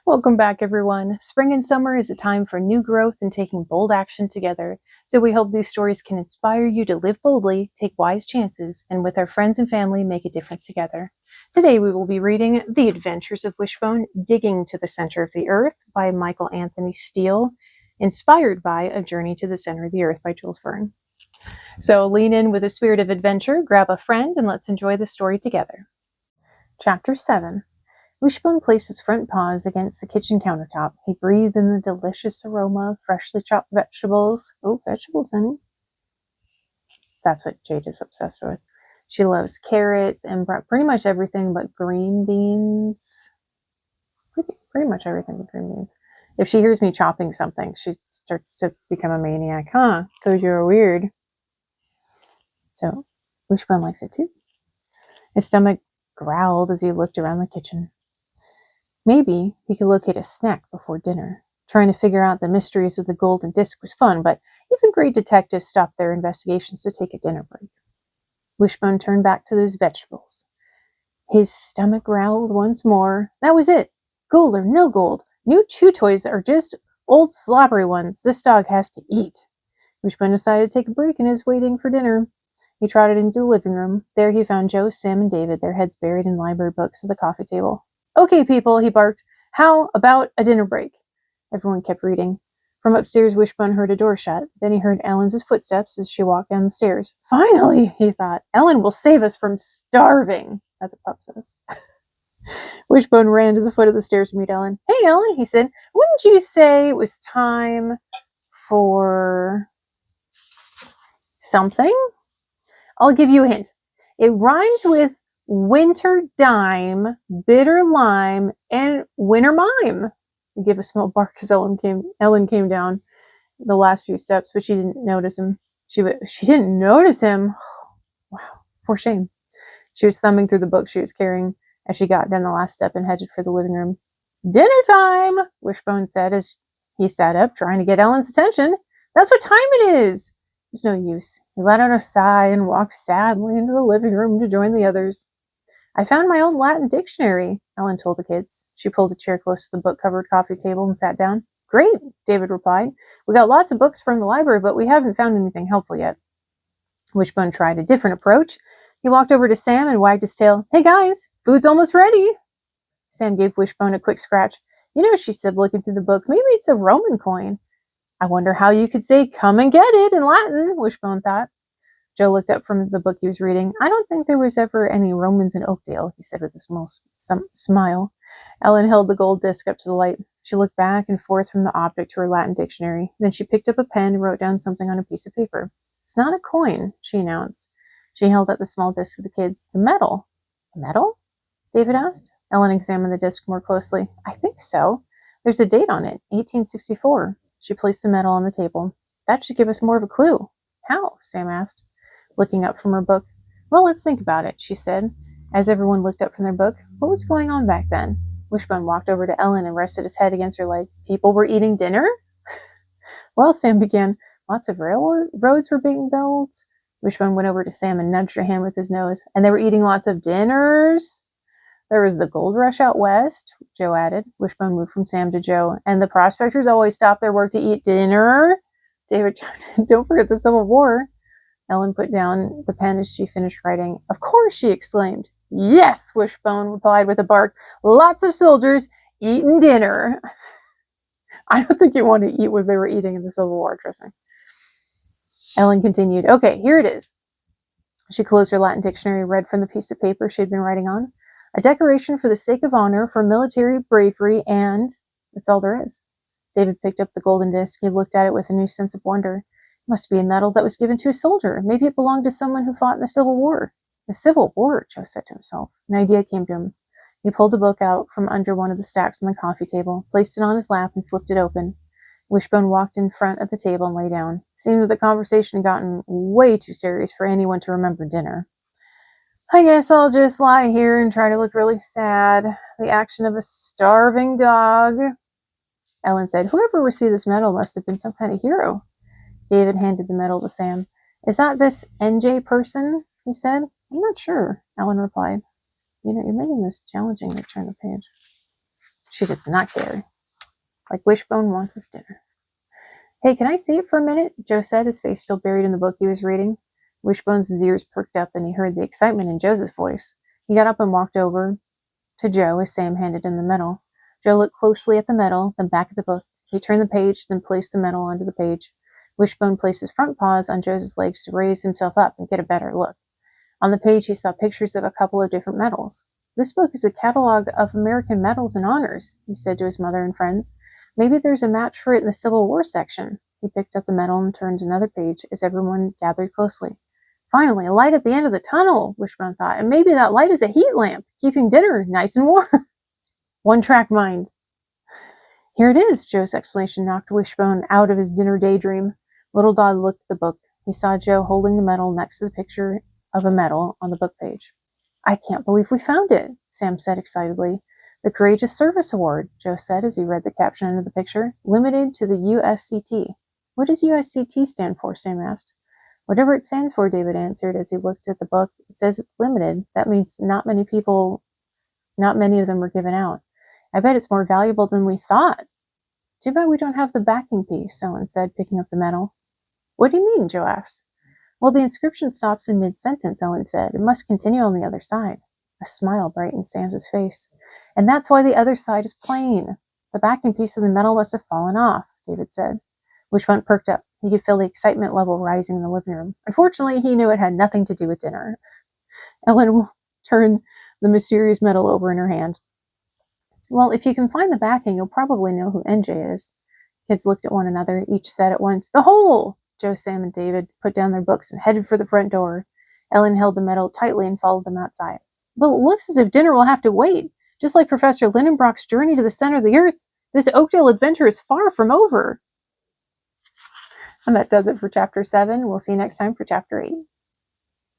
Welcome back, everyone. Spring and summer is a time for new growth and taking bold action together. So we hope these stories can inspire you to live boldly, take wise chances, and with our friends and family, make a difference together. Today we will be reading The Adventures of Wishbone, Digging to the Center of the Earth by Michael Anthony Steele, inspired by A Journey to the Center of the Earth by Jules Verne. So lean in with a spirit of adventure, grab a friend, and let's enjoy the story together. Chapter 7. Wishbone placed his front paws against the kitchen countertop. He breathed in the delicious aroma of freshly chopped vegetables. Oh, vegetables, honey. That's what Jade is obsessed with. She loves carrots and pretty much everything but green beans. Pretty much everything but green beans. If she hears me chopping something, she starts to become a maniac. Huh? Because you're weird. So, Wishbone likes it too. His stomach growled as he looked around the kitchen. Maybe he could locate a snack before dinner. Trying to figure out the mysteries of the golden disc was fun, but even great detectives stopped their investigations to take a dinner break. Wishbone turned back to those vegetables. His stomach growled once more. That was it. Gold or no gold. New chew toys are just old slobbery ones. This dog has to eat. Wishbone decided to take a break and is waiting for dinner. He trotted into the living room. There he found Joe, Sam, and David, their heads buried in library books at the coffee table. Okay, people, he barked. How about a dinner break? Everyone kept reading. From upstairs, Wishbone heard a door shut. Then he heard Ellen's footsteps as she walked down the stairs. Finally, he thought, Ellen will save us from starving. That's what Pup says. Wishbone ran to the foot of the stairs to meet Ellen. Hey, Ellen, he said, wouldn't you say it was time for something? I'll give you a hint. It rhymes with winter dime, bitter lime, and winter mime. He gave a small bark as Ellen came down the last few steps, but she didn't notice him. She didn't notice him. Wow, for shame. She was thumbing through the book she was carrying as she got down the last step and headed for the living room. Dinner time, Wishbone said as he sat up, trying to get Ellen's attention. That's what time it is. There's no use. He let out a sigh and walked sadly into the living room to join the others. I found my old Latin dictionary, Ellen told the kids. She pulled a chair close to the book-covered coffee table and sat down. Great, David replied. We got lots of books from the library, but we haven't found anything helpful yet. Wishbone tried a different approach. He walked over to Sam and wagged his tail. Hey guys, food's almost ready. Sam gave Wishbone a quick scratch. You know, she said, looking through the book, maybe it's a Roman coin. I wonder how you could say come and get it in Latin, Wishbone thought. Joe looked up from the book he was reading. I don't think there was ever any Romans in Oakdale, he said with a small smile. Ellen held the gold disc up to the light. She looked back and forth from the object to her Latin dictionary. Then she picked up a pen and wrote down something on a piece of paper. It's not a coin, she announced. She held up the small disc to the kids. It's a medal. A medal? David asked. Ellen examined the disc more closely. I think so. There's a date on it, 1864. She placed the medal on the table. That should give us more of a clue. How? Sam asked, looking up from her book. Well, let's think about it, she said. As everyone looked up from their book, what was going on back then? Wishbone walked over to Ellen and rested his head against her leg. People were eating dinner? Well, Sam began. Lots of railroads were being built. Wishbone went over to Sam and nudged her hand with his nose. And they were eating lots of dinners? There was the gold rush out west, Joe added. Wishbone moved from Sam to Joe. And the prospectors always stopped their work to eat dinner? David chimed in. Don't forget the Civil War. Ellen put down the pen as she finished writing. Of course, she exclaimed. Yes, Wishbone replied with a bark. Lots of soldiers eating dinner. I don't think you want to eat what they were eating in the Civil War, trust me. Ellen continued. Okay, here it is. She closed her Latin dictionary, read from the piece of paper she had been writing on. A decoration for the sake of honor, for military bravery, and that's all there is. David picked up the golden disc. He looked at it with a new sense of wonder. It must be a medal that was given to a soldier. Maybe it belonged to someone who fought in the Civil War. The Civil War, Joe said to himself. An idea came to him. He pulled a book out from under one of the stacks on the coffee table, placed it on his lap, and flipped it open. Wishbone walked in front of the table and lay down. It seemed that the conversation had gotten way too serious for anyone to remember dinner. I guess I'll just lie here and try to look really sad. The action of a starving dog. Ellen said, whoever received this medal must have been some kind of hero. David handed the medal to Sam. Is that this NJ person? He said. I'm not sure, Ellen replied. You know, you're making this challenging to turn the page. She does not care. Like Wishbone wants his dinner. Hey, can I see it for a minute? Joe said, his face still buried in the book he was reading. Wishbone's ears perked up and he heard the excitement in Joe's voice. He got up and walked over to Joe as Sam handed him the medal. Joe looked closely at the medal, then back at the book. He turned the page, then placed the medal onto the page. Wishbone placed his front paws on Joe's legs to raise himself up and get a better look. On the page, he saw pictures of a couple of different medals. This book is a catalog of American medals and honors, he said to his mother and friends. Maybe there's a match for it in the Civil War section. He picked up the medal and turned another page as everyone gathered closely. Finally, a light at the end of the tunnel, Wishbone thought, and maybe that light is a heat lamp, keeping dinner nice and warm. One-track mind. Here it is, Joe's explanation knocked Wishbone out of his dinner daydream. Little Dog looked at the book. He saw Joe holding the medal next to the picture of a medal on the book page. I can't believe we found it, Sam said excitedly. The Courageous Service Award, Joe said as he read the caption under the picture. Limited to the USCT. What does USCT stand for? Sam asked. Whatever it stands for, David answered as he looked at the book. It says it's limited. That means not many of them were given out. I bet it's more valuable than we thought. Too bad we don't have the backing piece, Ellen said, picking up the medal. What do you mean? Joe asked. Well, the inscription stops in mid-sentence, Ellen said. It must continue on the other side. A smile brightened Sam's face. And that's why the other side is plain. The backing piece of the medal must have fallen off, David said. Wishbone perked up. He could feel the excitement level rising in the living room. Unfortunately, he knew it had nothing to do with dinner. Ellen turned the mysterious medal over in her hand. Well, if you can find the backing, you'll probably know who NJ is. Kids looked at one another. Each said at once, The Hole! Joe, Sam, and David put down their books and headed for the front door. Ellen held the medal tightly and followed them outside. But it looks as if dinner will have to wait. Just like Professor Lindenbrock's journey to the center of the earth, this Oakdale adventure is far from over. And that does it for Chapter 7. We'll see you next time for Chapter 8.